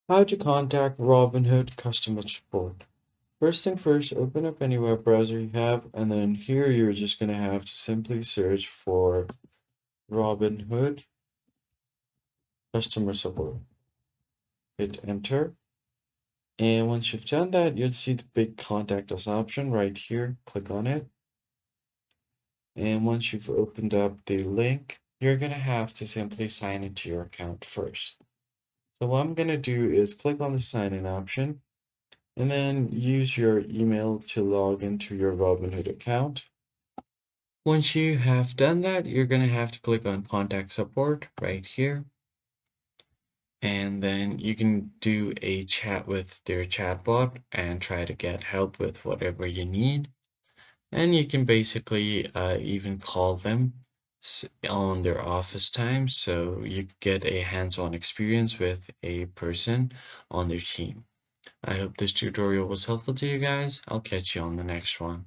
How to contact Robinhood customer support. First thing first, open up any web browser you have, and then here you're just going to have to simply search for Robinhood customer support. Hit enter. And once you've done that, you'll see the big contact us option right here. Click on it. And once you've opened up the link, you're going to have to simply sign into your account first. So what I'm going to do is click on the sign in option and then use your email to log into your Robinhood account. Once you have done that, you're going to have to click on contact support right here. And then you can do a chat with their chatbot and try to get help with whatever you need. And you can basically even call them on their office time so you get a hands-on experience with a person on their team. I hope this tutorial was helpful to you guys. I'll catch you on the next one.